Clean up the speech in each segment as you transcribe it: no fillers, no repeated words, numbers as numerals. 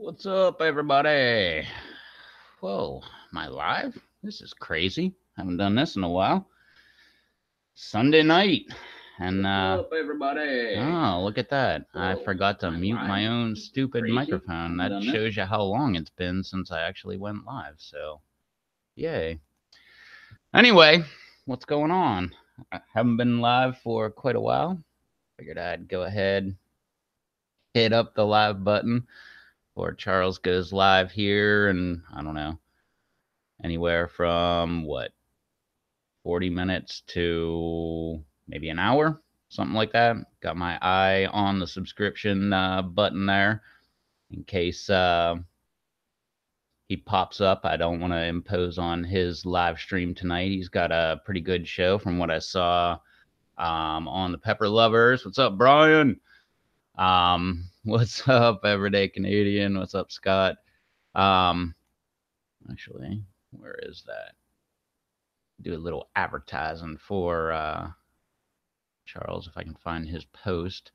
What's up, everybody? Whoa, am I live? This is crazy. Haven't done this in a while. Sunday night. And, What's up, everybody? oh, look at that. I Whoa, forgot to am I mute live? my own This is stupid crazy. microphone. Haven't That done this. shows you how long it's been since I actually went live. So, yay. Anyway, what's going on? I haven't been live for quite a while. Figured I'd go ahead, hit up the live button before Charles goes live here. And I don't know, anywhere from what, 40 minutes to maybe an hour, something like that. Got my eye on the subscription button there in case he pops up. I don't want to impose on his live stream tonight. He's got a pretty good show from what I saw on the Pepper Lovers. What's up, Brian? What's up, Everyday Canadian? What's up, Scott? Um, actually, where is that? Do a little advertising for Charles, if I can find his post.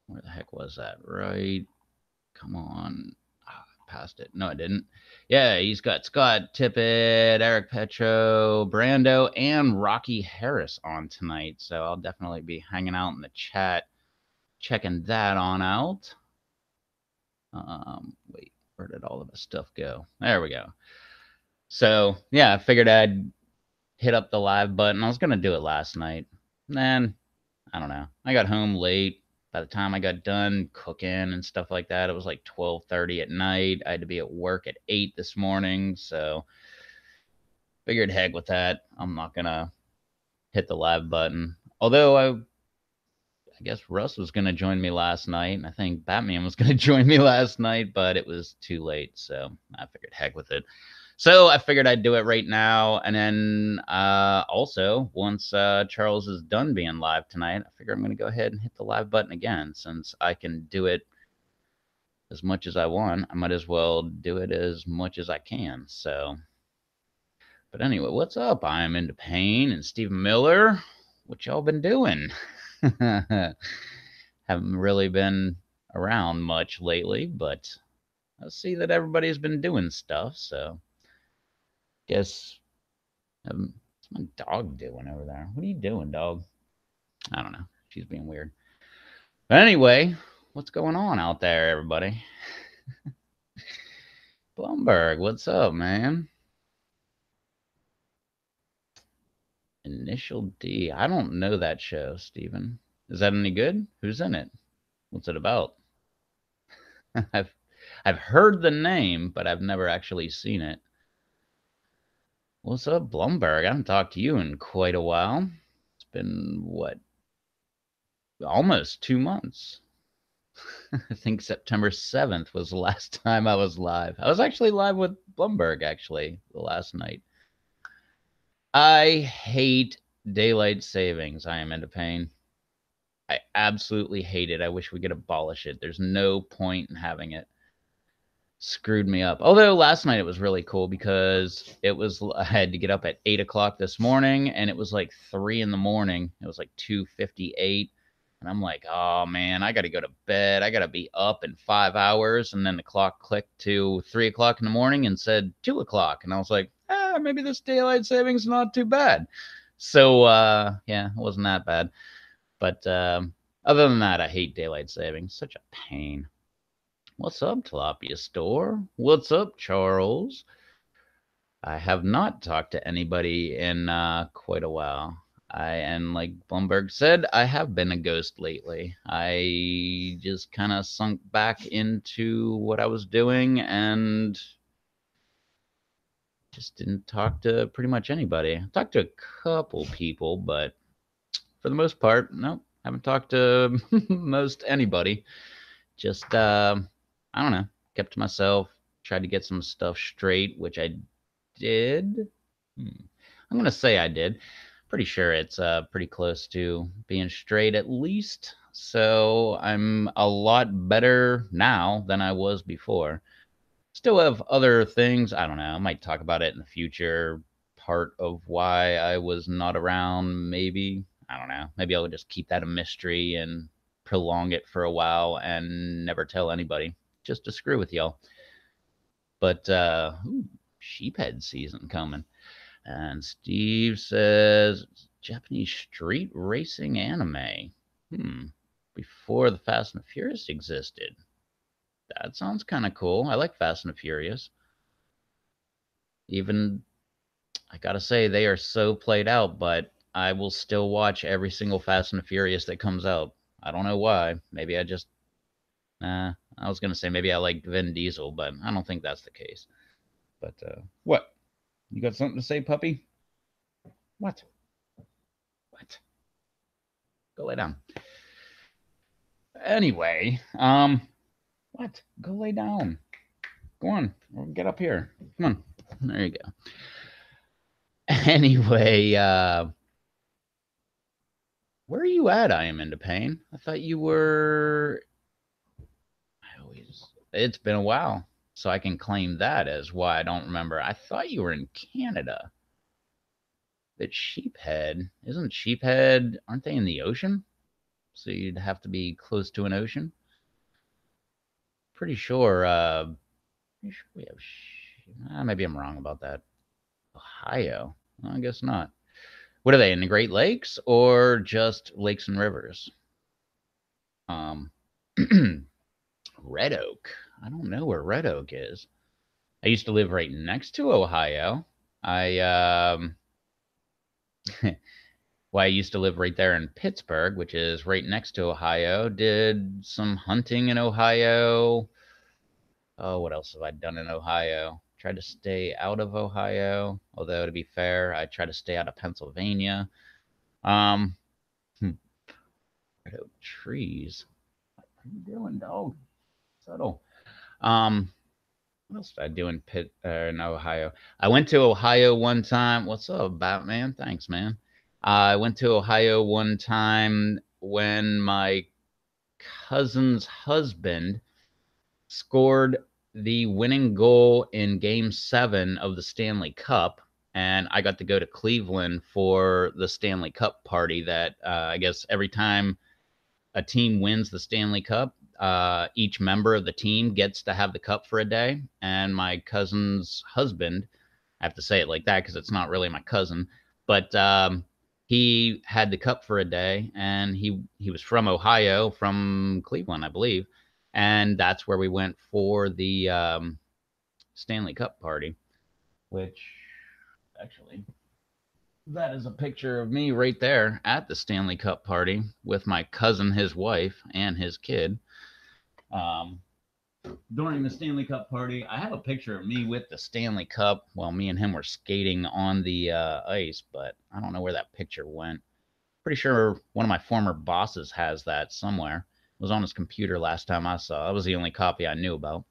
Where the heck was that? Right. Come on. I passed it. No, I didn't. Yeah, he's got Scott Tippett, Eric Petro, Brando, and Rocky Harris on tonight. So I'll definitely be hanging out in the chat, checking that on out. Wait, where did all of the stuff go? There we go. So yeah, I figured I'd hit up the live button. I was gonna do it last night. Then I don't know. I got home late. By the time I got done cooking and stuff like that, it was like 12:30 at night. I had to be at work at 8 this morning, so figured heck with that. I'm not gonna hit the live button. Although I guess Russ was gonna join me last night, and I think Batman was gonna join me last night, but it was too late, so I figured heck with it. So I figured I'd do it right now, and then also once Charles is done being live tonight, I figure I'm going to go ahead and hit the live button again. Since I can do it as much as I want, I might as well do it as much as I can. So, but anyway, what's up? I am Into Pain and Stephen Miller. What y'all been doing? Haven't really been around much lately, but I see that everybody's been doing stuff. So, guess what's my dog doing over there? What are you doing, dog? I don't know. She's being weird. But anyway, what's going on out there, everybody? Blumberg, what's up, man? Initial D. I don't know that show, Steven. Is that any good? Who's in it? What's it about? I've I've heard the name, but I've never actually seen it. What's up, Blumberg? I haven't talked to you in quite a while. It's been what? Almost 2 months. I think September 7th was the last time I was live. I was actually live with Blumberg, actually, the last night. I hate daylight savings. I am Into Pain. I absolutely hate it. I wish we could abolish it. There's no point in having it. Screwed me up. Although last night it was really cool because I had to get up at 8 o'clock this morning, and it was like 3 in the morning. It was like 2:58. And I'm like, oh man, I got to go to bed. I got to be up in 5 hours. And then the clock clicked to 3 o'clock in the morning and said 2 o'clock. And I was like, maybe this daylight savings is not too bad. So, yeah, it wasn't that bad. But other than that, I hate daylight savings. Such a pain. What's up, Tilapia Store? What's up, Charles? I have not talked to anybody in quite a while. And like Blumberg said, I have been a ghost lately. I just kind of sunk back into what I was doing and just didn't talk to pretty much anybody. I talked to a couple people, but for the most part, no, haven't talked to most anybody. Just, I don't know, kept to myself, tried to get some stuff straight, which I did. I'm going to say I did. Pretty sure it's pretty close to being straight at least. So I'm a lot better now than I was before. Still have other things. I don't know. I might talk about it in the future. Part of why I was not around, maybe. I don't know. Maybe I'll just keep that a mystery and prolong it for a while and never tell anybody. just to screw with y'all. But sheephead season coming. And Steve says Japanese street racing anime. Before the Fast and the Furious existed. That sounds kind of cool. I like Fast and the Furious. Even, I gotta say, they are so played out, but I will still watch every single Fast and the Furious that comes out. I don't know why. Maybe I just, I was gonna say maybe I like Vin Diesel, but I don't think that's the case. But what? You got something to say, puppy? What? What? Go lay down. Anyway, what? Go lay down. Go on. Get up here. Come on. There you go. Anyway, where are you at? I am into pain. I thought you were. It's been a while, so I can claim that as why I don't remember. I thought you were in Canada. But Sheephead, isn't Sheephead? Aren't they in the ocean? So you'd have to be close to an ocean. Pretty sure. We have. Maybe I'm wrong about that. Ohio. Well, I guess not. What are they, in the Great Lakes or just lakes and rivers? Red Oak. I don't know where Red Oak is. I used to live right next to Ohio. I well, I used to live right there in Pittsburgh, which is right next to Ohio. Did some hunting in Ohio. Oh, what else have I done in Ohio? Tried to stay out of Ohio, although to be fair, I tried to stay out of Pennsylvania. Red Oak trees. What are you doing, dog? Settle. What else did I do in Ohio? I went to Ohio one time. What's up, Batman? Thanks, man. I went to Ohio one time when my cousin's husband scored the winning goal in Game 7 of the Stanley Cup, and I got to go to Cleveland for the Stanley Cup party that I guess every time a team wins the Stanley Cup, each member of the team gets to have the cup for a day. And my cousin's husband, I have to say it like that because it's not really my cousin, but he had the cup for a day, and he was from Ohio, from Cleveland, I believe, and that's where we went for the Stanley Cup party, which actually, that is a picture of me right there at the Stanley Cup party with my cousin, his wife, and his kid. During the Stanley Cup party, I have a picture of me with the Stanley Cup. Well, me and him were skating on the ice, but I don't know where that picture went. Pretty sure one of my former bosses has that somewhere. It was on his computer last time I saw. That was the only copy I knew about.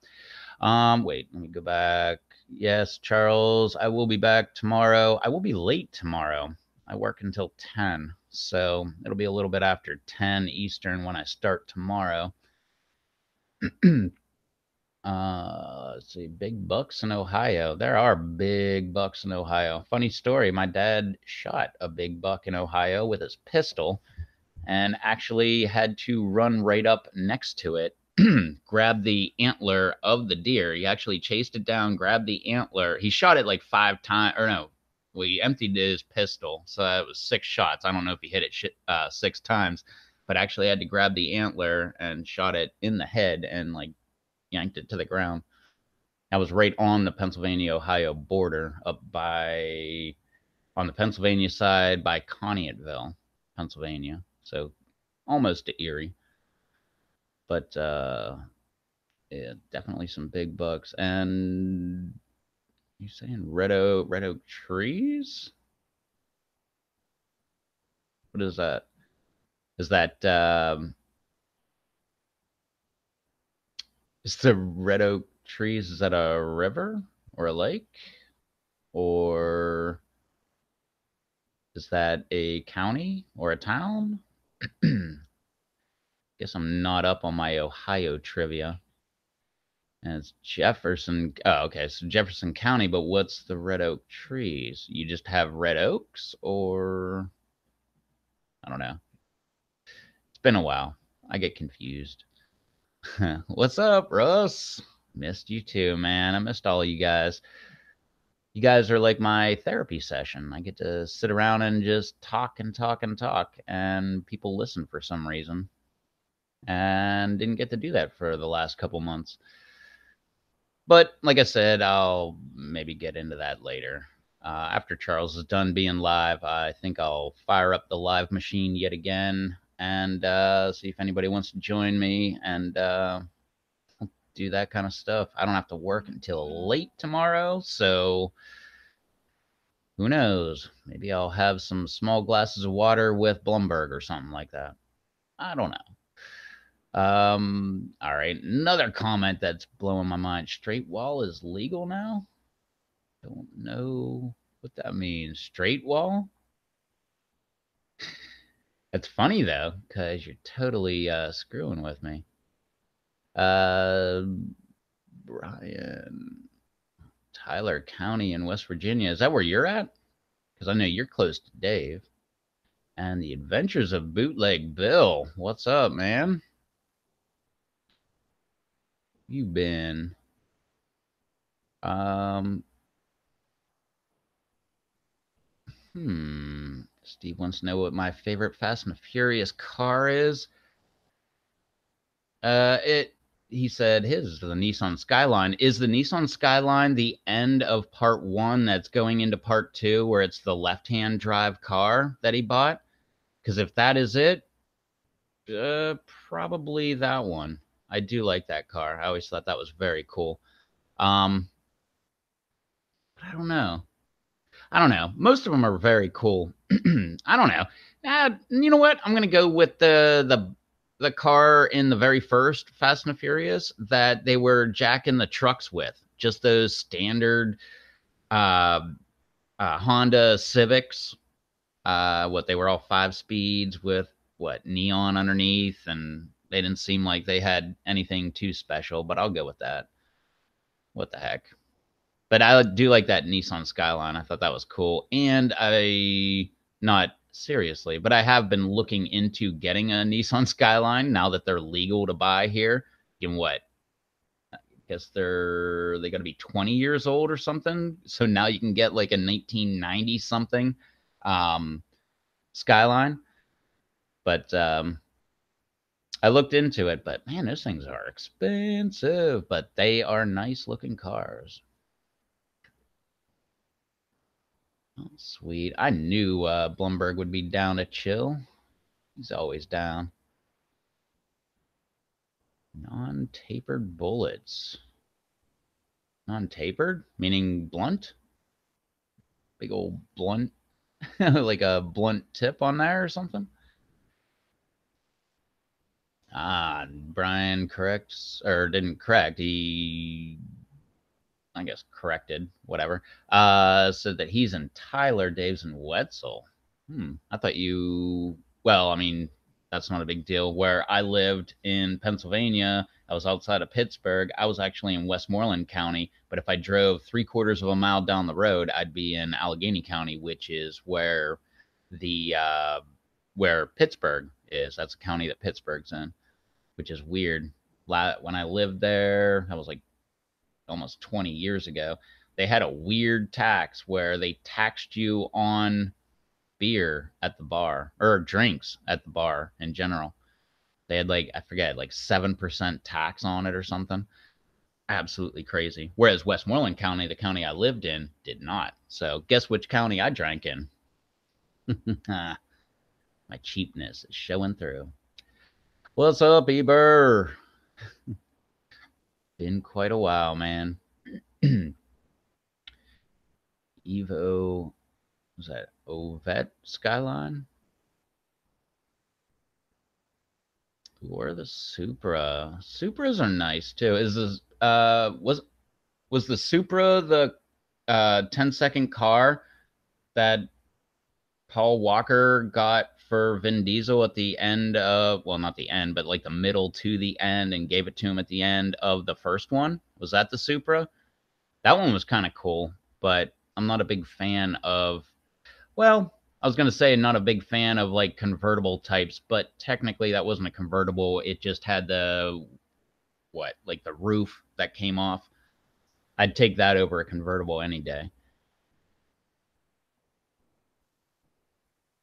Wait, let me go back. Yes, Charles, I will be back tomorrow. I will be late tomorrow. I work until 10, so it'll be a little bit after 10 Eastern when I start tomorrow. Let's see, big bucks in Ohio. There are big bucks in Ohio. Funny story, my dad shot a big buck in Ohio with his pistol and actually had to run right up next to it, grab the antler of the deer. He actually chased it down, grabbed the antler. He shot it like 5 times, or no, well, he emptied his pistol, so that was 6 shots. I don't know if he hit it 6 times, but actually had to grab the antler and shot it in the head and like yanked it to the ground. I was right on the Pennsylvania-Ohio border, up by, on the Pennsylvania side by Conneautville, Pennsylvania. So almost to Erie. But yeah, definitely some big bucks. And you saying red oak trees? What is that? Is that is the red oak trees? Is that a river or a lake, or is that a county or a town? Guess I'm not up on my Ohio trivia. And it's Jefferson. Oh, okay. So Jefferson County, but what's the red oak trees? You just have red oaks, or I don't know. It's been a while. I get confused. What's up, Russ? Missed you too, man. I missed all of you guys. You guys are like my therapy session. I get to sit around and just talk and talk and talk, and people listen for some reason. And didn't get to do that for the last couple months. But like I said, I'll maybe get into that later. After Charles is done being live, I think I'll fire up the live machine yet again and see if anybody wants to join me and do that kind of stuff. I don't have to work until late tomorrow, so who knows? Maybe I'll have some small glasses of water with Blumberg or something like that. I don't know. All right, another comment that's blowing my mind. Straight wall is legal now? Don't know what that means. Straight wall? It's funny though, because you're totally screwing with me. Brian, Tyler County in West Virginia. Is that where you're at? Because I know you're close to Dave. And the Adventures of Bootleg Bill. What's up, man? You been? Steve wants to know what my favorite Fast and Furious car is. He said his is the Nissan Skyline. Is the Nissan Skyline the end of part 1 that's going into part 2 where it's the left-hand drive car that he bought? Because if that is it, probably that one. I do like that car. I always thought that was very cool. But I don't know. Most of them are very cool. I don't know. You know what? I'm gonna go with the car in the very first Fast and the Furious that they were jacking the trucks with. Just those standard Honda Civics. What they were all 5 speeds with what neon underneath, and they didn't seem like they had anything too special. But I'll go with that. What the heck? But I do like that Nissan Skyline. I thought that was cool. And not seriously, but I have been looking into getting a Nissan Skyline now that they're legal to buy here. In what? I guess they got to be 20 years old or something. So now you can get like a 1990 something Skyline. But I looked into it, but man, those things are expensive, but they are nice looking cars. Oh, sweet. I knew Blumberg would be down to chill. He's always down. Non-tapered bullets. Non-tapered? Meaning blunt? Big old blunt? Like a blunt tip on there or something? Brian corrects, or didn't correct. He, I guess, corrected, whatever. Said that he's in Tyler, Dave's in Wetzel. I thought you, well, I mean, that's not a big deal. Where I lived in Pennsylvania, I was outside of Pittsburgh. I was actually in Westmoreland County, but if I drove 3/4 of a mile down the road, I'd be in Allegheny County, which is where where Pittsburgh is. That's a county that Pittsburgh's in, which is weird. When I lived there, that was like almost 20 years ago. They had a weird tax where they taxed you on beer at the bar, or drinks at the bar in general. They had like, I forget, like 7% tax on it or something. Absolutely crazy. Whereas Westmoreland County, the county I lived in, did not. So guess which county I drank in? My cheapness is showing through. What's up, Eber? Been quite a while, man. Evo, was that Ovet Skyline? Or the Supra? Supras are nice too. Is this was the Supra the 10-second car that Paul Walker got for Vin Diesel at the end of, well, not the end, but like the middle to the end, and gave it to him at the end of the first one? Was that the Supra? That one was kind of cool, but I'm not a big fan of, well, I was going to say not a big fan of like convertible types, but technically that wasn't a convertible. It just had the what, like the roof that came off. I'd take that over a convertible any day.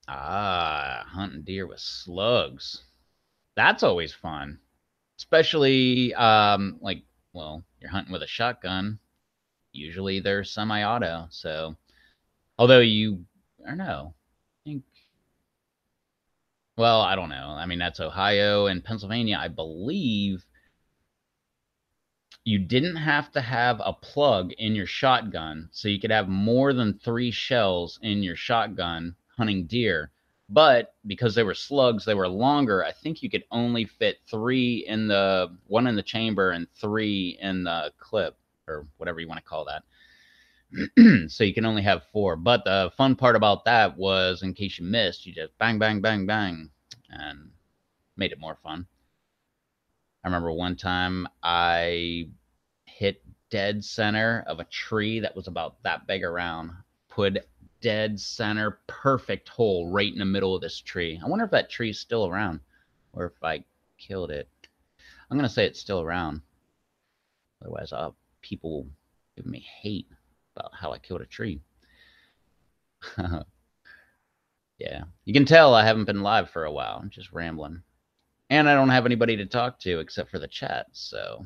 Ah, hunting deer with slugs. That's always fun. Especially like, well, you're hunting with a shotgun. Usually they're semi-auto, so although you, I don't know. I think, well, I don't know. I mean, that's Ohio and Pennsylvania. I believe you didn't have to have a plug in your shotgun, so you could have more than 3 shells in your shotgun hunting deer. But because they were slugs, they were longer. I think you could only fit 3 in the one in the chamber and 3 in the clip, or whatever you want to call that. So you can only have 4. But the fun part about that was, in case you missed, you just bang, bang, bang, bang, and made it more fun. I remember one time I hit dead center of a tree that was about that big around. Put dead center, perfect hole right in the middle of this tree. I wonder if that tree's still around, or if I killed it. I'm gonna say it's still around. Otherwise, people give me hate about how I killed a tree. Yeah, you can tell I haven't been live for a while. I'm just rambling, and I don't have anybody to talk to except for the chat. So,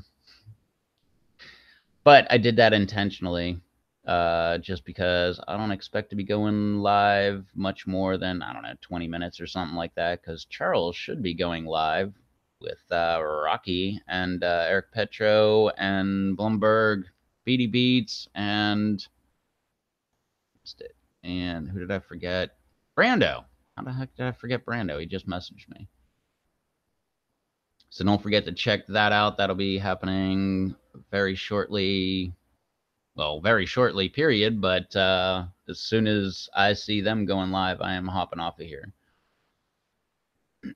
but I did that intentionally, just because I don't expect to be going live much more than, I don't know, 20 minutes or something like that. Because Charles should be going live with Rocky and Eric Petro and Blumberg, BD Beats, and who did I forget? Brando. How the heck did I forget Brando? He just messaged me. So don't forget to check that out. That'll be happening very shortly. Well, very shortly, period. But as soon as I see them going live, I am hopping off of here.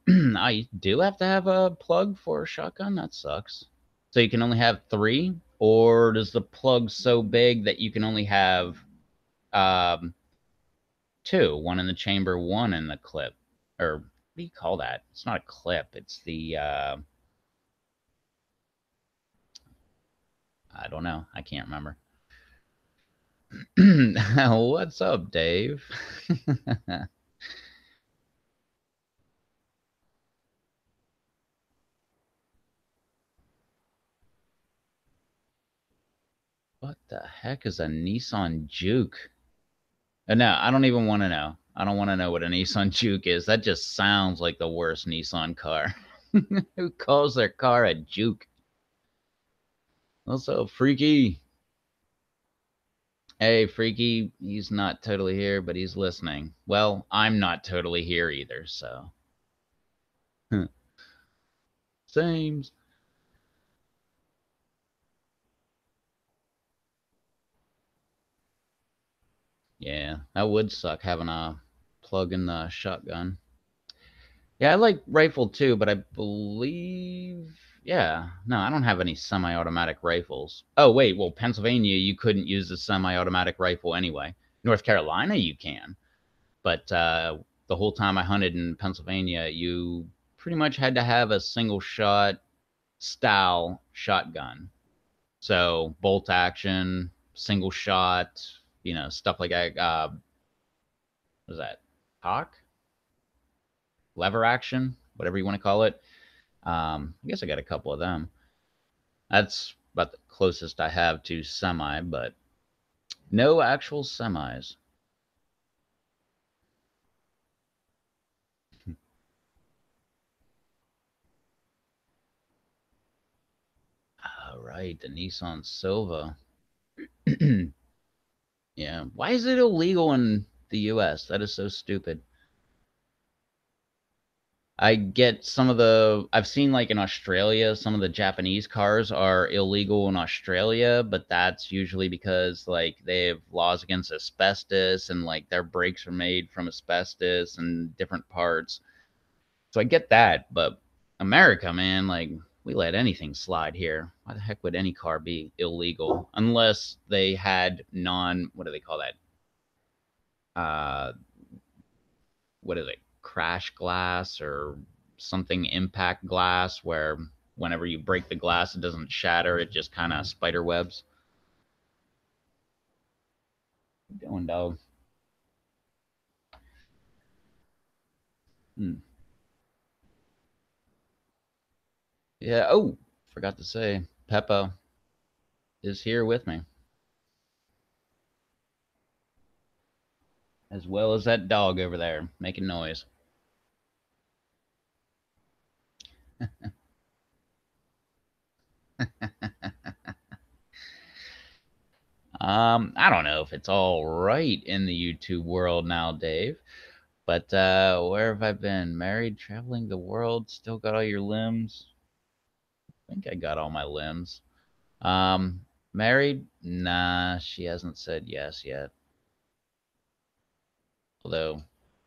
I do have to have a plug for a shotgun? That sucks. So you can only have 3? Or does the plug so big that you can only have 2? 1 in the chamber, 1 in the clip? Or what do you call that? It's not a clip. It's the... I don't know. I can't remember. What's up, Dave? What the heck is a Nissan Juke? No, I don't even want to know. I don't want to know what a Nissan Juke is. That just sounds like the worst Nissan car. Who calls their car a Juke? Also, Freaky. Hey, Freaky. He's not totally here, but he's listening. Well, I'm not totally here either, so. Sames. Yeah, that would suck having a plug in the shotgun. Yeah, I like rifle too, but I believe, yeah, no, I don't have any semi-automatic rifles. Oh, wait, well, Pennsylvania, you couldn't use the semi-automatic rifle anyway. North Carolina, you can. But the whole time I hunted in Pennsylvania, you pretty much had to have a single shot style shotgun. So bolt action, single shot, stuff like that. What is that? Cock? Lever action? Whatever you want to call it. I guess I got a couple of them. That's about the closest I have to semi, but no actual semis. All right, the Nissan Silva. Yeah, why is it illegal in the US? That is so stupid. I get I've seen like in Australia, some of the Japanese cars are illegal in Australia, but that's usually because like they have laws against asbestos and like their brakes are made from asbestos and different parts. So I get that, but America, man, like we let anything slide here. Why the heck would any car be illegal unless they had what do they call that? Uh, what is it? Crash glass or something impact glass where whenever you break the glass, it doesn't shatter. It just kind of spider webs. What you doing, dog? Hmm. Yeah. Oh, forgot to say, Peppa is here with me, as well as that dog over there making noise. I don't know if it's all right in the YouTube world now, Dave. But where have I been? Married, traveling the world, still got all your limbs. I think I got all my limbs. Um, Married? Nah, she hasn't said yes yet. Although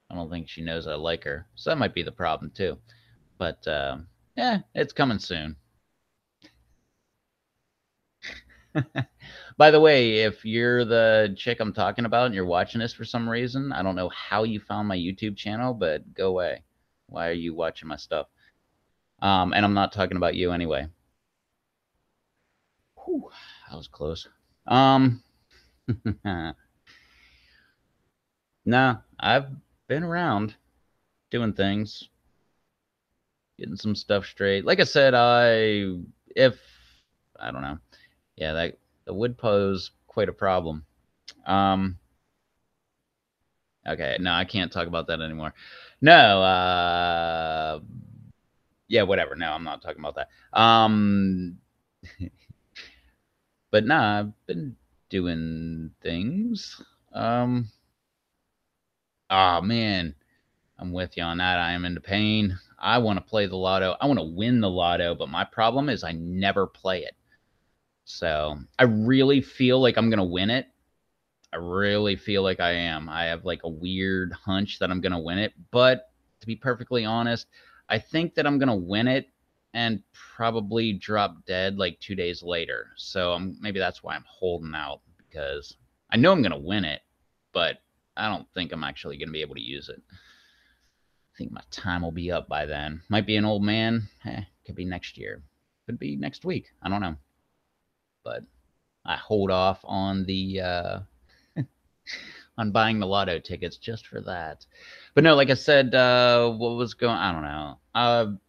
I don't think she knows I like her, so that might be the problem too. But yeah, it's coming soon. By the way, if you're the chick I'm talking about and you're watching this for some reason, I don't know how you found my YouTube channel, but go away. Why are you watching my stuff? And I'm not talking about you anyway. Whew, that was close. Um, nah, I've been around doing things, getting some stuff straight. Like I said, if I don't know, yeah, that would pose quite a problem. Um, okay, no, I can't talk about that anymore. No, yeah, whatever. No, I'm not talking about that. But nah, I've been doing things. Um, oh man, I'm with you on that. I am into pain. I want to play the lotto. I want to win the lotto, but my problem is I never play it. So I really feel like I'm gonna win it. I really feel like I am. I have like a weird hunch that I'm gonna win it. But to be perfectly honest, I think that I'm gonna win it and probably drop dead like 2 days later. So maybe that's why I'm holding out because I know I'm gonna win it, but I don't think I'm actually gonna be able to use it. I think my time will be up by then. Might be an old man. Could be next year. Could be next week. I don't know. But I hold off on the on buying the lotto tickets just for that. But no, like I said, what was going? I don't know.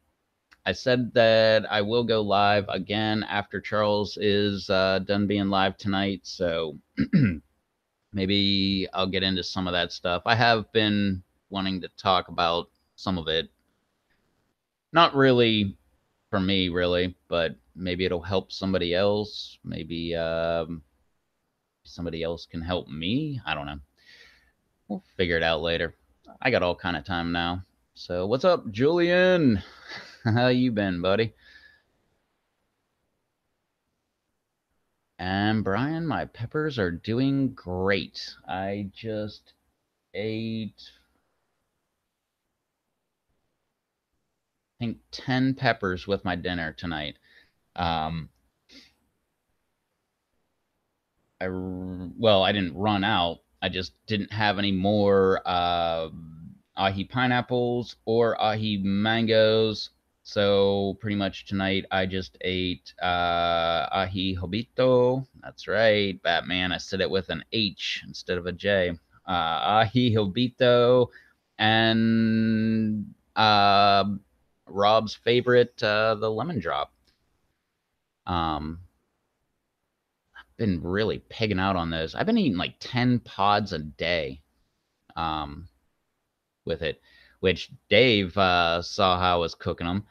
I said that I will go live again after Charles is done being live tonight. So maybe I'll get into some of that stuff. I have been wanting to talk about some of it. Not really for me, really, but maybe it'll help somebody else. Maybe somebody else can help me. I don't know. We'll figure it out later. I got all kind of time now. So what's up, Julian? How you been, buddy? And Brian, my peppers are doing great. I just ate, I think, 10 peppers with my dinner tonight. Um, I didn't run out. I just didn't have any more ahi pineapples or ahi mangoes. So pretty much tonight I just ate ahi hobito. That's right, Batman. I said it with an H instead of a J. Ahi hobito and Rob's favorite, the lemon drop. Um, been really pigging out on those. I've been eating like 10 pods a day um, with it, which Dave saw how I was cooking them.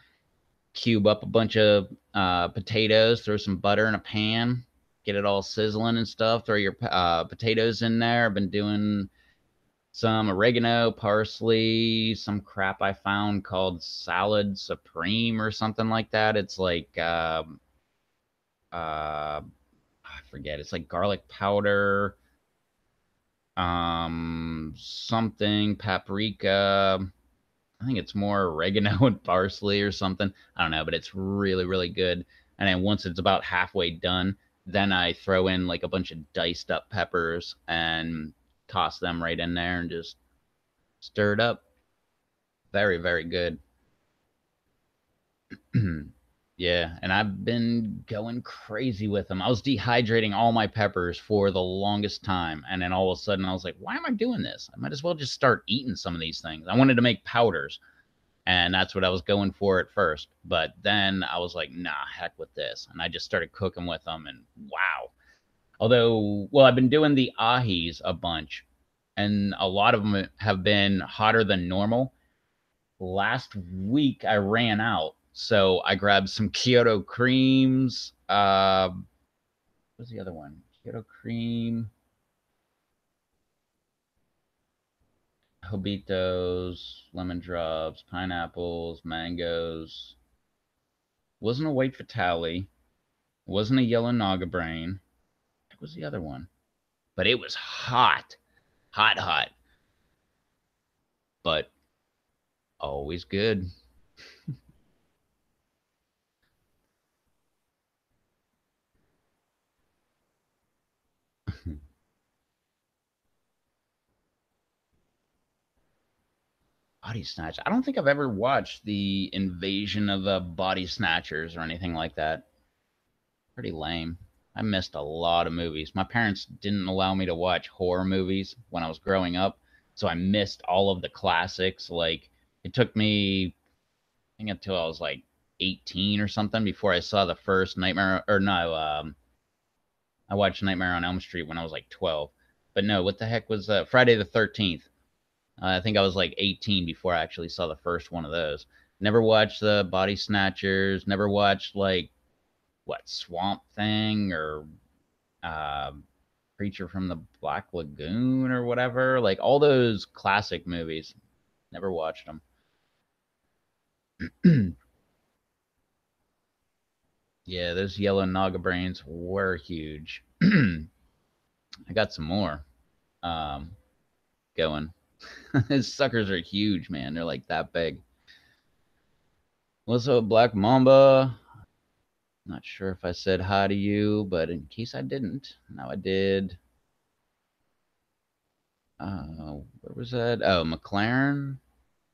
Cube up a bunch of potatoes, throw some butter in a pan, get it all sizzling and stuff. Throw your potatoes in there. I've been doing some oregano, parsley, some crap I found called Salad Supreme or something like that. It's like I forget. It's like garlic powder, something paprika. I think it's more oregano and parsley or something. I don't know, but it's really, really good. And then once it's about halfway done, then I throw in like a bunch of diced up peppers and toss them right in there and just stir it up. Very, very good. Yeah, and I've been going crazy with them. I was dehydrating all my peppers for the longest time, and then all of a sudden I was like, "Why am I doing this? I might as well just start eating some of these things." I wanted to make powders, and that's what I was going for at first. But then I was like, "Nah, heck with this," and I just started cooking with them, and wow. Although, well, I've been doing the ahis a bunch, and a lot of them have been hotter than normal. Last week I ran out, so I grabbed some Kyoto creams. What's the other one? Kyoto cream, Hobitos, lemon drops, pineapples, mangoes. Wasn't a white fatale. Wasn't a yellow naga brain. What was the other one? But it was hot, hot, hot. But always good. Body Snatch. I don't think I've ever watched the Invasion of the Body Snatchers or anything like that. Pretty lame. I missed a lot of movies. My parents didn't allow me to watch horror movies when I was growing up, so I missed all of the classics. Like it took me, I think, until I was like 18 or something before I saw the first Nightmare. Or no, I watched Nightmare on Elm Street when I was like 12. But no, what the heck was Friday the 13th? I think I was like 18 before I actually saw the first one of those. Never watched the Body Snatchers. Never watched like what Swamp Thing or um, Creature from the Black Lagoon or whatever. Like all those classic movies. Never watched them. Yeah, those yellow Naga brains were huge. I got some more um, going. Those suckers are huge, man. They're like that big. What's up, Black Mamba? Not sure if I said hi to you, but in case I didn't, now I did. Where was that? Oh, McLaren.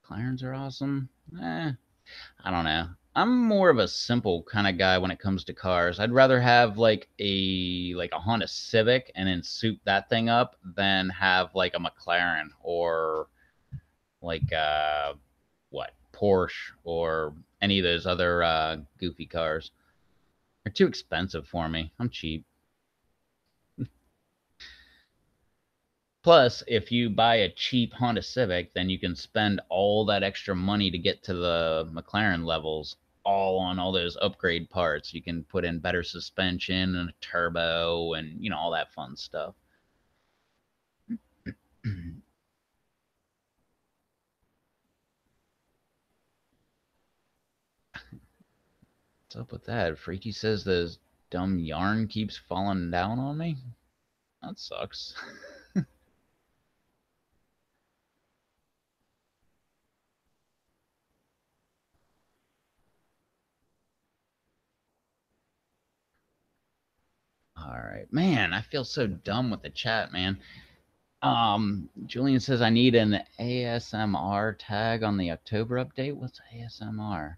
McLarens are awesome. I don't know. I'm more of a simple kind of guy when it comes to cars. I'd rather have like a Honda Civic and then soup that thing up than have like a McLaren or like what Porsche or any of those other goofy cars. They're too expensive for me. I'm cheap. Plus, if you buy a cheap Honda Civic, then you can spend all that extra money to get to the McLaren levels all on all those upgrade parts. You can put in better suspension and a turbo and, all that fun stuff. What's up with that? Freaky says this dumb yarn keeps falling down on me. That sucks. All right. Man, I feel so dumb with the chat, man. Julian says I need an ASMR tag on the October update. What's ASMR?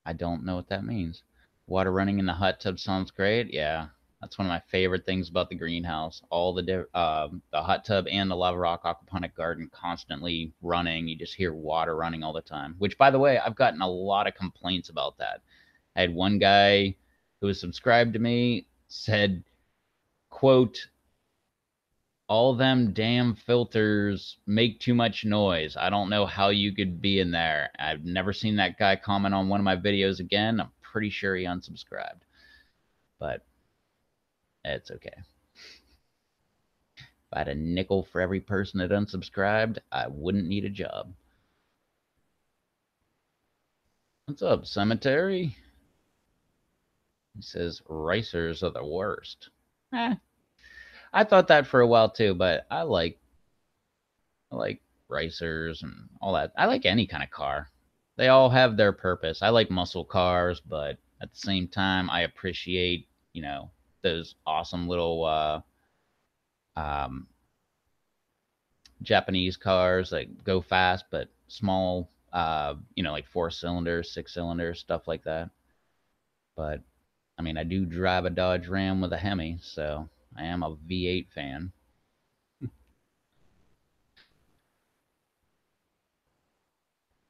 I don't know what that means. Water running in the hot tub sounds great. Yeah, that's one of my favorite things about the greenhouse. All the hot tub and the lava rock aquaponic garden constantly running. You just hear water running all the time. Which, by the way, I've gotten a lot of complaints about that. I had one guy who was subscribed to me said, "quote All them damn filters make too much noise. I don't know how you could be in there." I've never seen that guy comment on one of my videos again. I'm pretty sure he unsubscribed, but it's okay. If I had a nickel for every person that unsubscribed, I wouldn't need a job. What's up, Cemetery? He says racers are the worst. Eh, I thought that for a while too, but I like racers and all that. I like any kind of car. They all have their purpose. I like muscle cars, but at the same time, I appreciate, those awesome little um, Japanese cars that go fast but small. you know, like 4 cylinders, 6 cylinders, stuff like that. But I mean, I do drive a Dodge Ram with a Hemi, so I am a V8 fan.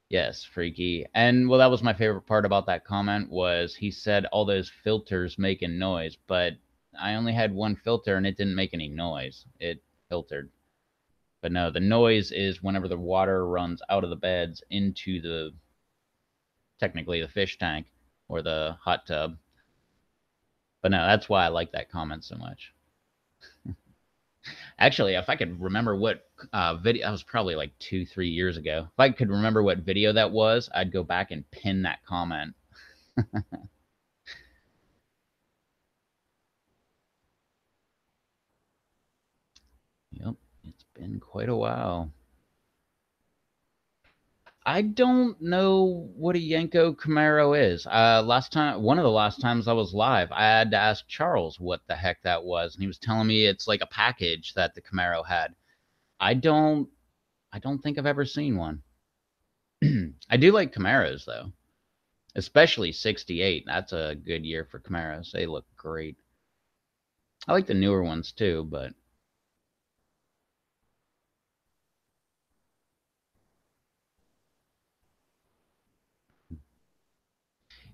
Yes, freaky. And well, that was my favorite part about that comment was he said all those filters making noise, but I only had one filter and it didn't make any noise. It filtered. But no, the noise is whenever the water runs out of the beds into the technically the fish tank or the hot tub. But no, that's why I like that comment so much. Actually, if I could remember what video, that was probably like 2, 3 years ago. If I could remember what video that was, I'd go back and pin that comment. Yep, it's been quite a while. I don't know what a Yenko Camaro is. Last time, one of the last times I was live, I had to ask Charles what the heck that was, and he was telling me it's like a package that the Camaro had. I don't, I don't think I've ever seen one. I do like Camaros though, especially '68. That's a good year for Camaros. They look great. I like the newer ones too, but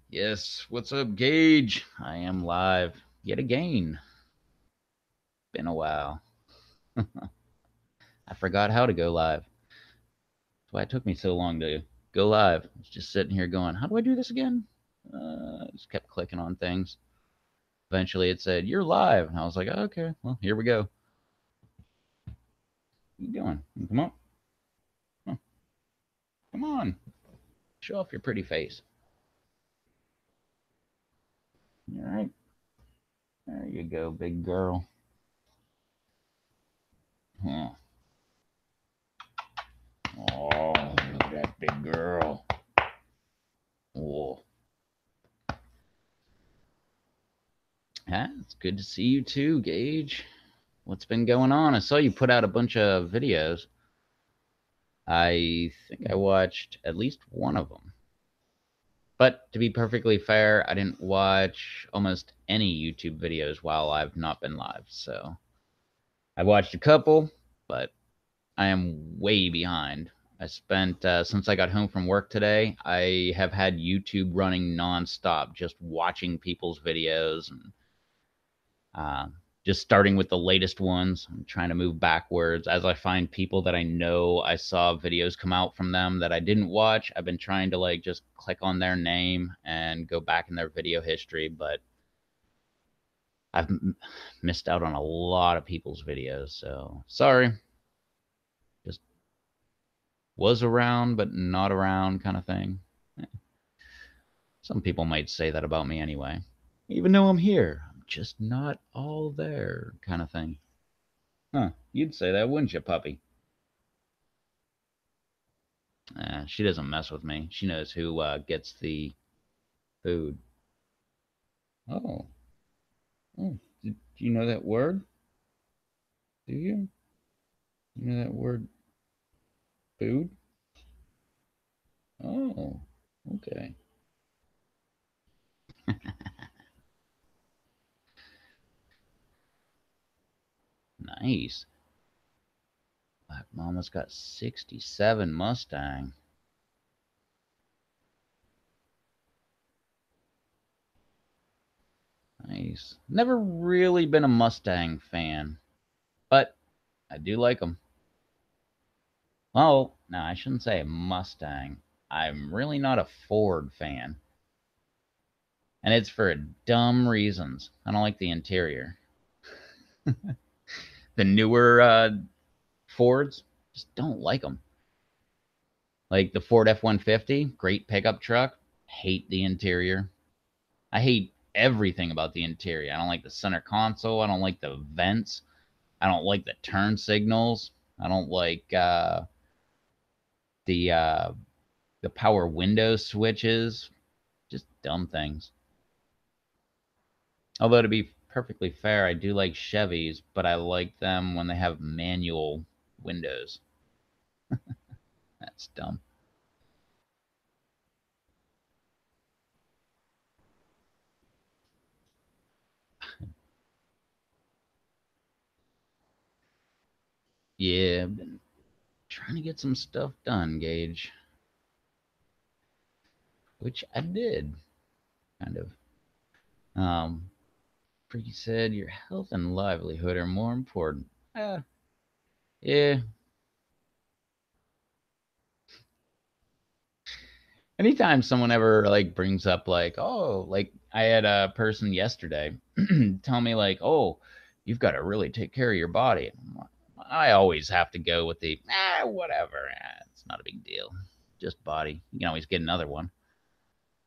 yes. What's up, Gage? I am live yet again. Been a while. I forgot how to go live. That's why it took me so long to go live. I was just sitting here going, how do I do this again? Just kept clicking on things. Eventually it said, you're live. And I was like, oh, okay, well, here we go. What are you doing? Come on. Huh. Come on. Show off your pretty face. All right. There you go, big girl. Huh. Oh, look at that big girl. Oh. Yeah, it's good to see you too, Gage. What's been going on? I saw you put out a bunch of videos. I think I watched at least one of them. But to be perfectly fair, I didn't watch almost any YouTube videos while I've not been live. So I've watched a couple, but I am way behind. I spent, since I got home from work today, I have had YouTube running nonstop, just watching people's videos and uh, just starting with the latest ones. I'm trying to move backwards as I find people that I know I saw videos come out from them that I didn't watch. I've been trying to like just click on their name and go back in their video history, but I've missed out on a lot of people's videos. So sorry. Just was around, but not around kind of thing. Some people might say that about me anyway. Even though I'm here, I'm just not all there kind of thing. Huh, you'd say that, wouldn't you, puppy? She doesn't mess with me. She knows who gets the food. Oh, oh, do you know that word? Do you? You know that word, food? Oh, okay. Nice. Black Mama's got 67 Mustang. Nice. Never really been a Mustang fan, but I do like them. Oh, no, I shouldn't say Mustang. I'm really not a Ford fan. And it's for dumb reasons. I don't like the interior. The newer Fords, just don't like them. Like the Ford F-150, great pickup truck. Hate the interior. I hate everything about the interior. I don't like the center console. I don't like the vents. I don't like the turn signals. I don't like the uh, the power window switches. Just dumb things. Although to be perfectly fair, I do like Chevys, but I like them when they have manual windows. That's dumb. Yeah, I've been trying to get some stuff done, Gage. Which I did, kind of. Freaky said your health and livelihood are more important. Yeah. Anytime someone ever like brings up like, oh, like I had a person yesterday tell me like, oh, you've got to really take care of your body. I always have to go with the whatever. It's not a big deal. Just body. You can always get another one.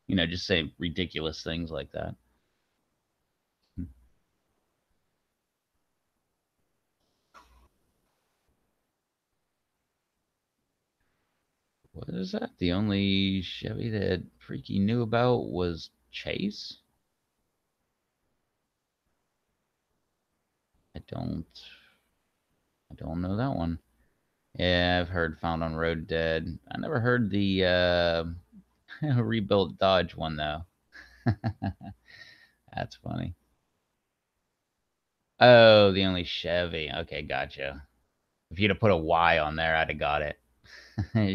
Just say ridiculous things like that. What is that? The only Chevy that Freaky knew about was Chase? I don't I don't know that one. Yeah, I've heard Found on Road Dead. I never heard the rebuilt Dodge one though. That's funny. Oh, the only Chevy. Okay, gotcha. If you'd have put a Y on there, I'd have got it.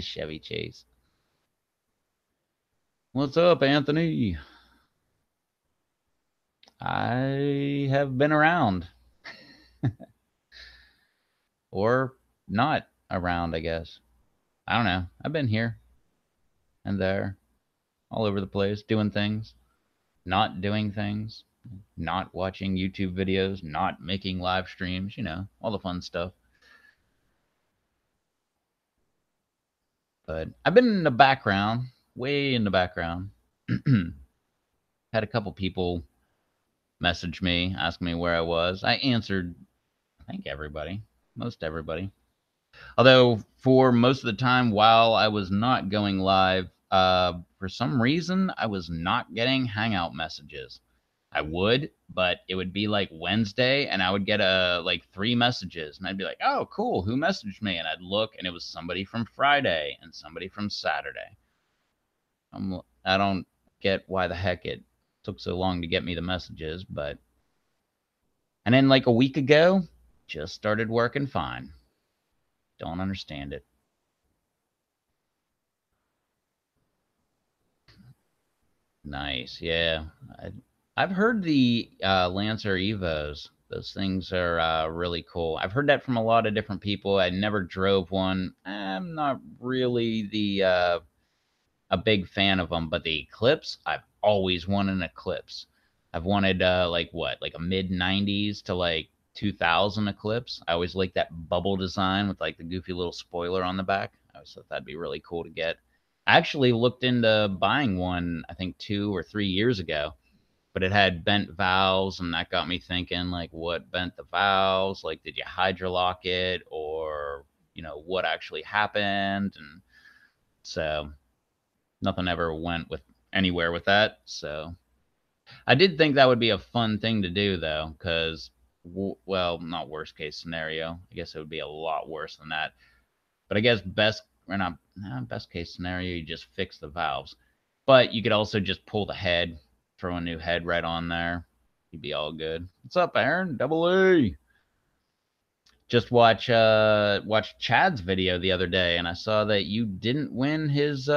Chevy Chase. What's up, Anthony? I have been around. Or not around, I guess. I don't know. I've been here and there, all over the place, doing things, not doing things, not watching YouTube videos, not making live streams, all the fun stuff. But I've been in the background, way in the background. Had a couple people message me, ask me where I was. I answered, I think everybody, most everybody. Although for most of the time while I was not going live, for some reason I was not getting Hangout messages. I would, but it would be like Wednesday, and I would get like 3 messages, and I'd be like, "Oh, cool, who messaged me?" And I'd look, and it was somebody from Friday and somebody from Saturday. I don't get why the heck it took so long to get me the messages, but and then like a week ago, just started working fine. Don't understand it. Nice, yeah. I've heard the Lancer Evos. Those things are really cool. I've heard that from a lot of different people. I never drove one. I'm not really a big fan of them, but the Eclipse, I've always wanted an Eclipse. I've wanted like what, like a mid '90s to like 2000 Eclipse. I always liked that bubble design with like the goofy little spoiler on the back. I always thought that'd be really cool to get. I actually looked into buying one, I think 2 or 3 years ago, but it had bent valves, and that got me thinking, like, what bent the valves? Like, did you hydrolock it, or what actually happened? And so nothing ever went with anywhere with that. So I did think that would be a fun thing to do, though, because well, not worst case scenario. I guess it would be a lot worse than that. But I guess best or not best case scenario, you just fix the valves. But you could also just pull the head, throw a new head right on there. You'd be all good. What's up, Aaron? Double A. Just watch Chad's video the other day, and I saw that you didn't win his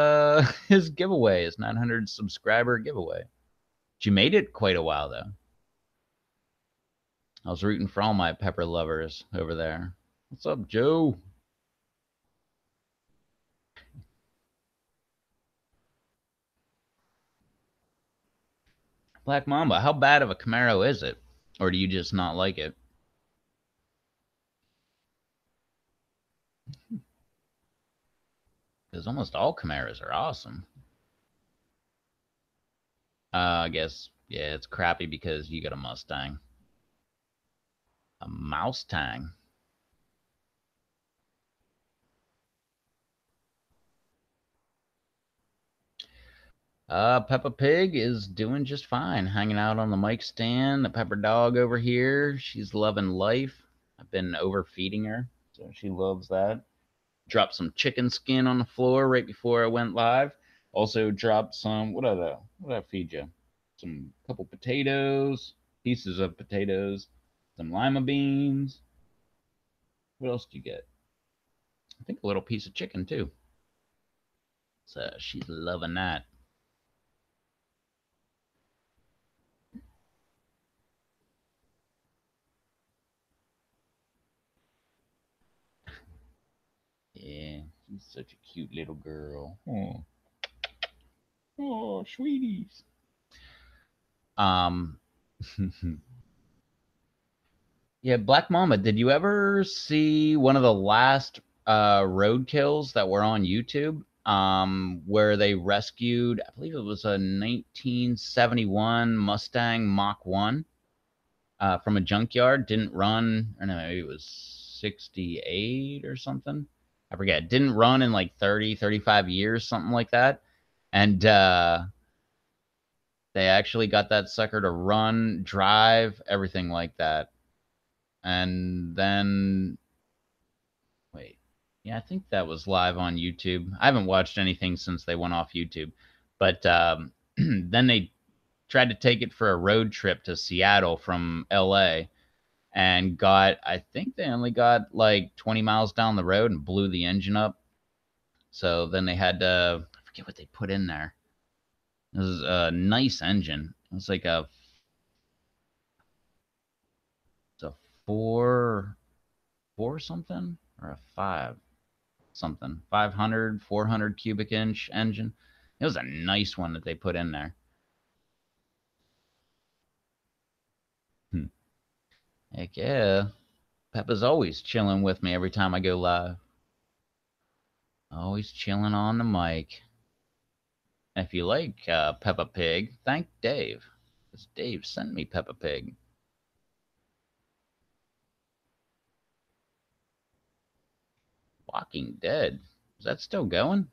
his giveaway, his 900 subscriber giveaway. But you made it quite a while though. I was rooting for all my pepper lovers over there. What's up, Joe? Black Mamba, how bad of a Camaro is it? Or do you just not like it? Because almost all Camaros are awesome. I guess, yeah, it's crappy because you got a Mustang. A Mouse-tang. Peppa Pig is doing just fine, hanging out on the mic stand. The Pepper Dog over here, she's loving life. I've been overfeeding her, so she loves that. Dropped some chicken skin on the floor right before I went live. Also dropped some, what did I feed you? Some couple potatoes, pieces of potatoes, some lima beans. What else did you get? I think a little piece of chicken too. So she's loving that. Yeah, she's such a cute little girl. Oh, oh, sweeties. Um, yeah, Black Mama. Did you ever see one of the last road kills that were on YouTube? Where they rescued, I believe it was a 1971 Mustang Mach 1 from a junkyard. Didn't run, or no, maybe it was 68 or something. I forget. Didn't run in like 30, 35 years, something like that. And they actually got that sucker to run, drive, everything like that. And then, wait, yeah, I think that was live on YouTube. I haven't watched anything since they went off YouTube. But then they tried to take it for a road trip to Seattle from LA and got, I think they only got like 20 miles down the road and blew the engine up. So then they had to, I forget what they put in there. It was a nice engine. It was like it's a four something or a five something, 500, 400 cubic inch engine. It was a nice one that they put in there. Hmm. Heck yeah. Peppa's always chilling with me every time I go live. Always chilling on the mic. If you like Peppa Pig, thank Dave. Because Dave sent me Peppa Pig. Walking Dead. Is that still going?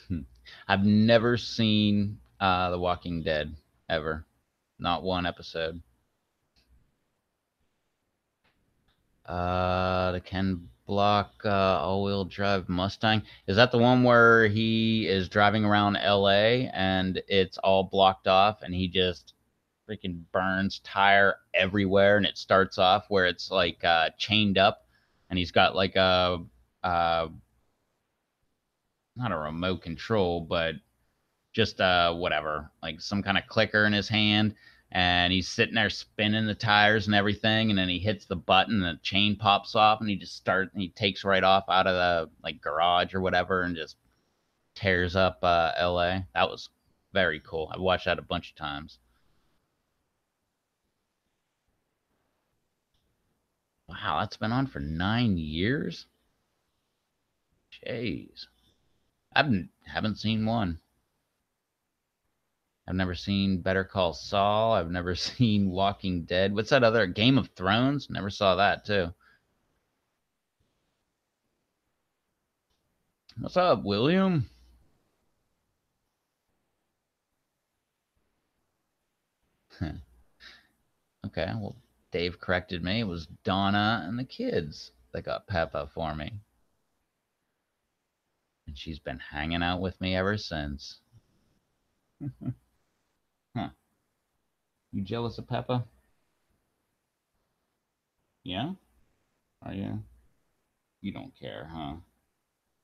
Hmm. I've never seen The Walking Dead ever. Not one episode. The Ken Block all-wheel drive Mustang. Is that the one where he is driving around LA and it's all blocked off and he just freaking burns tire everywhere and it starts off where it's like chained up and he's got like a uh not a remote control but just whatever, like some kind of clicker in his hand, and he's sitting there spinning the tires and everything, and then he hits the button and the chain pops off and he takes right off out of the like garage or whatever and just tears up LA. That was very cool. I've watched that a bunch of times. Wow, that's been on for 9 years. Jeez. Haven't seen one. I've never seen Better Call Saul. I've never seen Walking Dead. What's that other Game of Thrones? Never saw that too. What's up, William? Okay, well, Dave corrected me. It was Donna and the kids that got Peppa for me. And she's been hanging out with me ever since. Huh. You jealous of Peppa? Yeah? Are you? You don't care, huh?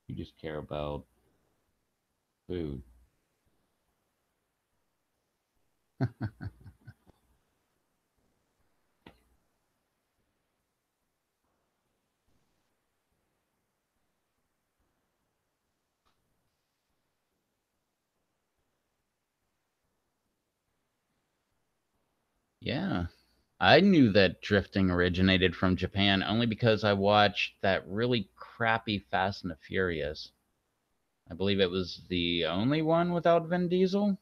You just care about food. Yeah. I knew that drifting originated from Japan only because I watched that really crappy Fast and the Furious. I believe it was the only one without Vin Diesel.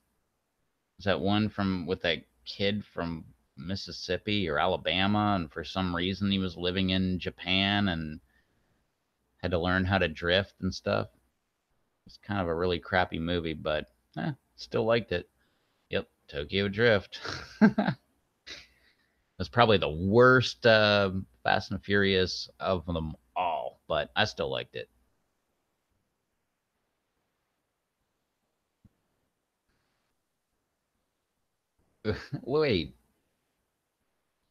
Is that one from with that kid from Mississippi or Alabama, and for some reason he was living in Japan and had to learn how to drift and stuff. It's kind of a really crappy movie, but still liked it. Yep, Tokyo Drift. It's probably the worst Fast and Furious of them all, but I still liked it. Wait,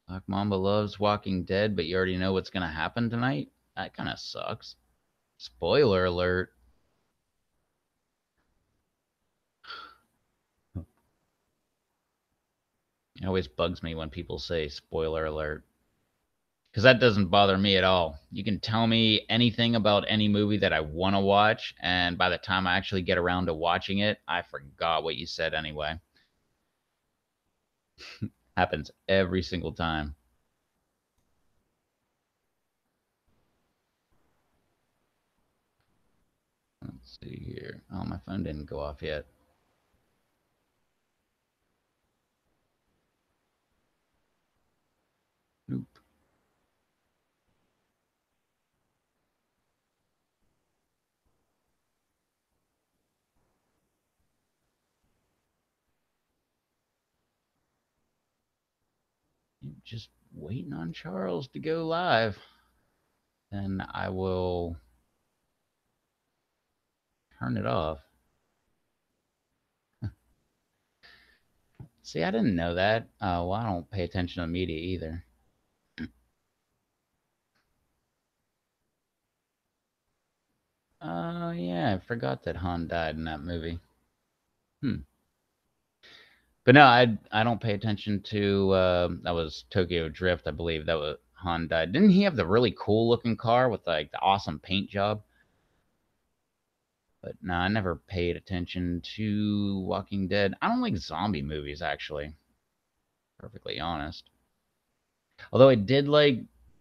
Black Mamba loves Walking Dead, but you already know what's gonna happen tonight? That kind of sucks. Spoiler alert. It always bugs me when people say spoiler alert. Because that doesn't bother me at all. You can tell me anything about any movie that I want to watch, and by the time I actually get around to watching it, I forgot what you said anyway. Happens every single time. Let's see here. Oh, my phone didn't go off yet. Nope. Just waiting on Charles to go live. Then I will turn it off. See, I didn't know that. Well, I don't pay attention to media either. Yeah, I forgot that Han died in that movie. Hmm. But no, I don't pay attention to. That was Tokyo Drift, I believe. That was Han died. Didn't he have the really cool looking car with like the awesome paint job? But no, I never paid attention to Walking Dead. I don't like zombie movies, actually. Perfectly honest. Although I did like,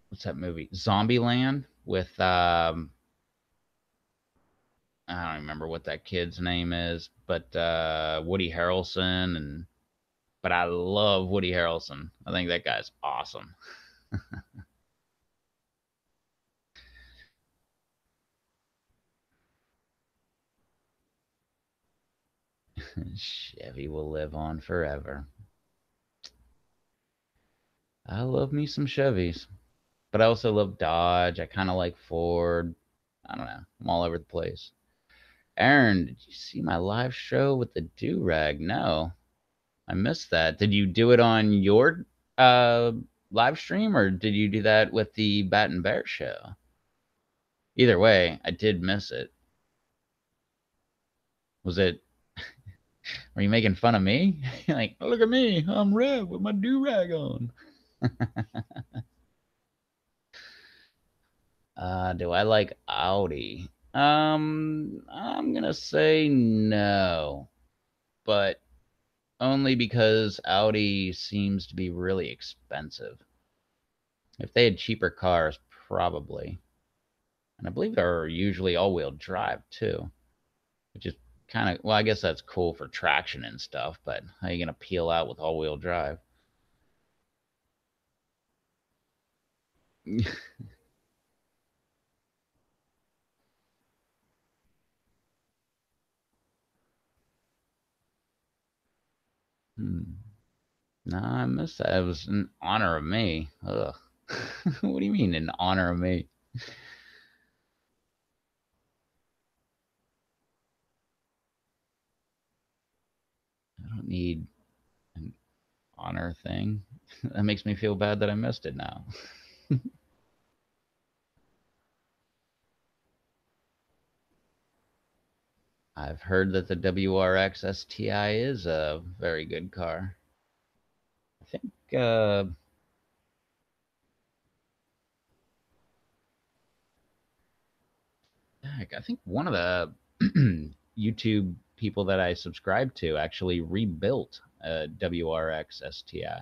what's that movie? Zombieland with I don't remember what that kid's name is, but Woody Harrelson and but I love Woody Harrelson. I think that guy's awesome. Chevy will live on forever. I love me some Chevys, but I also love Dodge. I kind of like Ford. I don't know. I'm all over the place. Aaron, did you see my live show with the do rag? No, I missed that. Did you do it on your uh, live stream or did you do that with the Bat and Bear show? Either way, I did miss it. Was it? Were you making fun of me? Like, look at me, I'm Rev with my do rag on. Do I like Audi? I'm gonna say no, but only because Audi seems to be really expensive. If they had cheaper cars, probably. And I believe they're usually all-wheel drive too, which is kind of, well, I guess that's cool for traction and stuff, but how are you gonna peel out with all-wheel drive? Hmm. No, I missed that. It was in honor of me. Ugh. What do you mean in honor of me? I don't need an honor thing. That makes me feel bad that I missed it now. I've heard that the WRX STI is a very good car. I think heck, I think one of the YouTube people that I subscribe to actually rebuilt a WRX STI,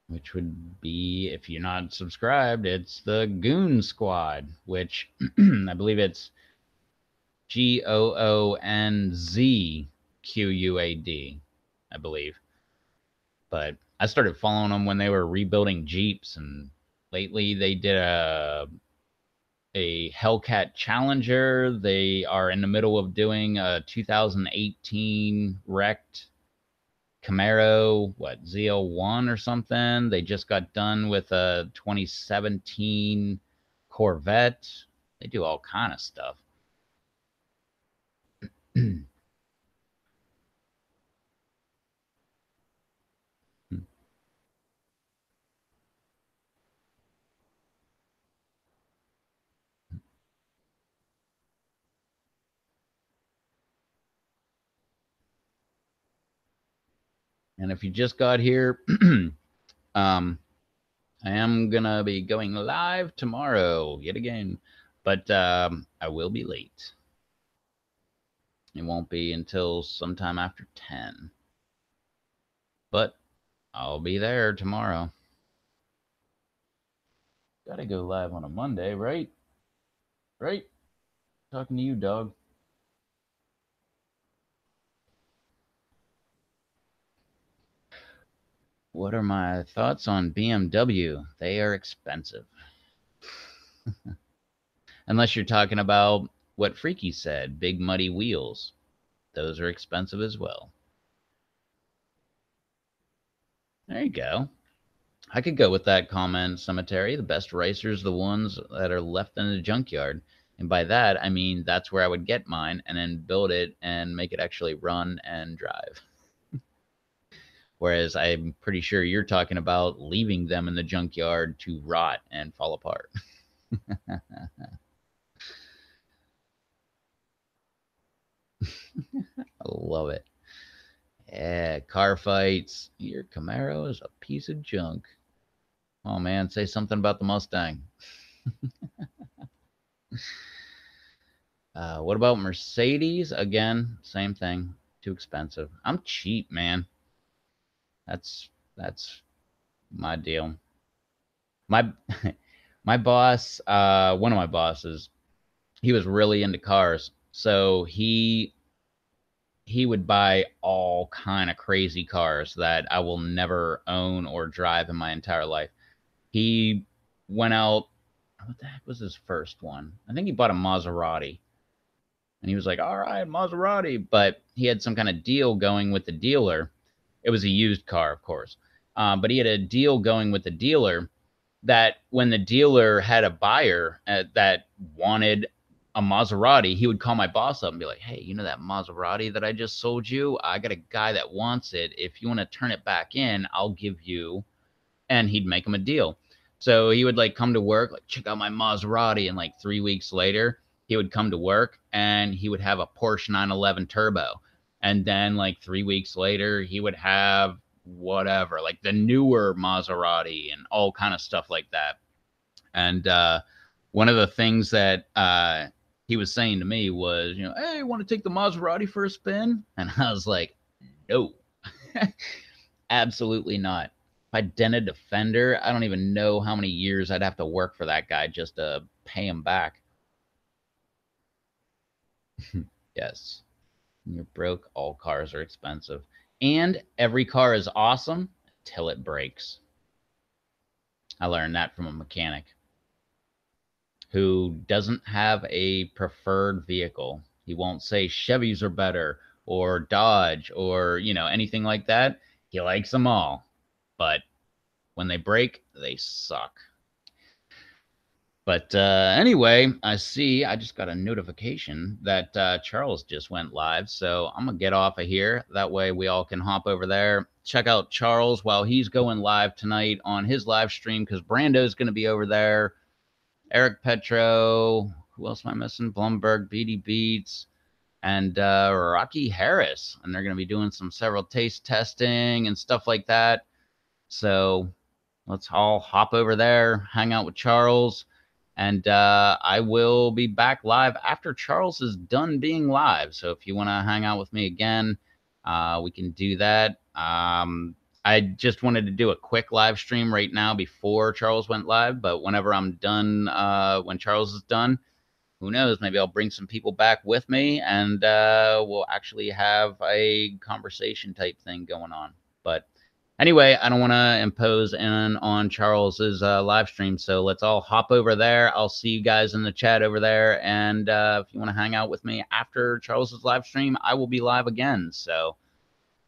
which would be, if you're not subscribed, it's the Goon Squad, which I believe it's GOONZQUAD, I believe. But I started following them when they were rebuilding Jeeps, and lately they did a Hellcat Challenger. They are in the middle of doing a 2018 wrecked Camaro, what, ZL1 or something. They just got done with a 2017 Corvette. They do all kind of stuff. And if you just got here, I am going to be going live tomorrow yet again, but I will be late. It won't be until sometime after 10, but I'll be there tomorrow. Gotta go live on a Monday, right? Right? Talking to you, dog. What are my thoughts on BMW? They are expensive. Unless you're talking about what Freaky said, big muddy wheels. Those are expensive as well. There you go. I could go with that comment, Cemetery. The best racers, the ones that are left in the junkyard. And by that, I mean that's where I would get mine and then build it and make it actually run and drive. Whereas I'm pretty sure you're talking about leaving them in the junkyard to rot and fall apart. I love it. Yeah, car fights. Your Camaro is a piece of junk. Oh man, say something about the Mustang. What about Mercedes? Again, same thing. Too expensive. I'm cheap, man. That's my deal. My my boss, one of my bosses, he was really into cars. So he would buy all kind of crazy cars that I will never own or drive in my entire life. He went out. What the heck was his first one? I think he bought a Maserati. And he was like, all right, Maserati. But he had some kind of deal going with the dealer. It was a used car, of course. But he had a deal going with the dealer that when the dealer had a buyer that wanted a Maserati, he would call my boss up and be like, hey, you know that Maserati that I just sold you? I got a guy that wants it. If you want to turn it back in, I'll give you. And he'd make him a deal. So he would like come to work, like check out my Maserati, and like 3 weeks later, he would come to work and he would have a Porsche 911 Turbo, and then like 3 weeks later, he would have whatever, like the newer Maserati and all kind of stuff like that. And one of the things that he was saying to me was, hey, want to take the Maserati for a spin? And I was like, no, absolutely not. If I dented Defender, I don't even know how many years I'd have to work for that guy just to pay him back. Yes. You're broke. All cars are expensive. And every car is awesome till it breaks. I learned that from a mechanic who doesn't have a preferred vehicle. He won't say Chevys are better or Dodge or, anything like that. He likes them all. But when they break, they suck. But anyway, I just got a notification that Charles just went live. So I'm going to get off of here. That way we all can hop over there. Check out Charles while he's going live tonight on his live stream because Brando's going to be over there. Eric Petro. Who else am I missing? Blumberg, BD Beats, and Rocky Harris. And they're going to be doing several taste testing and stuff like that. So let's all hop over there, hang out with Charles. And I will be back live after Charles is done being live. So if you want to hang out with me again, we can do that. I just wanted to do a quick live stream right now before Charles went live. But whenever I'm done, when Charles is done, who knows? Maybe I'll bring some people back with me and we'll actually have a conversation type thing going on. But anyway, I don't want to impose on Charles's live stream, so let's all hop over there. I'll see you guys in the chat over there, and if you want to hang out with me after Charles's live stream, I will be live again. So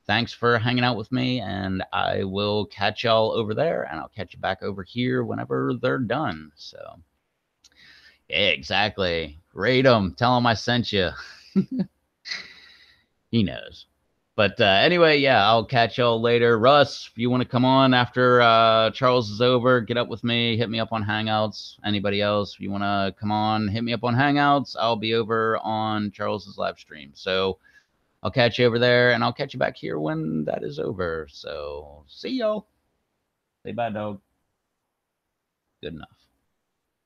thanks for hanging out with me, and I will catch y'all over there, and I'll catch you back over here whenever they're done. So yeah, exactly. Rate them. Tell them I sent you. He knows. But anyway, yeah, I'll catch y'all later. Russ, if you want to come on after Charles is over, get up with me. Hit me up on Hangouts. Anybody else, if you want to come on, hit me up on Hangouts. I'll be over on Charles's live stream. So I'll catch you over there, and I'll catch you back here when that is over. So, see y'all. Say bye, dog. Good enough.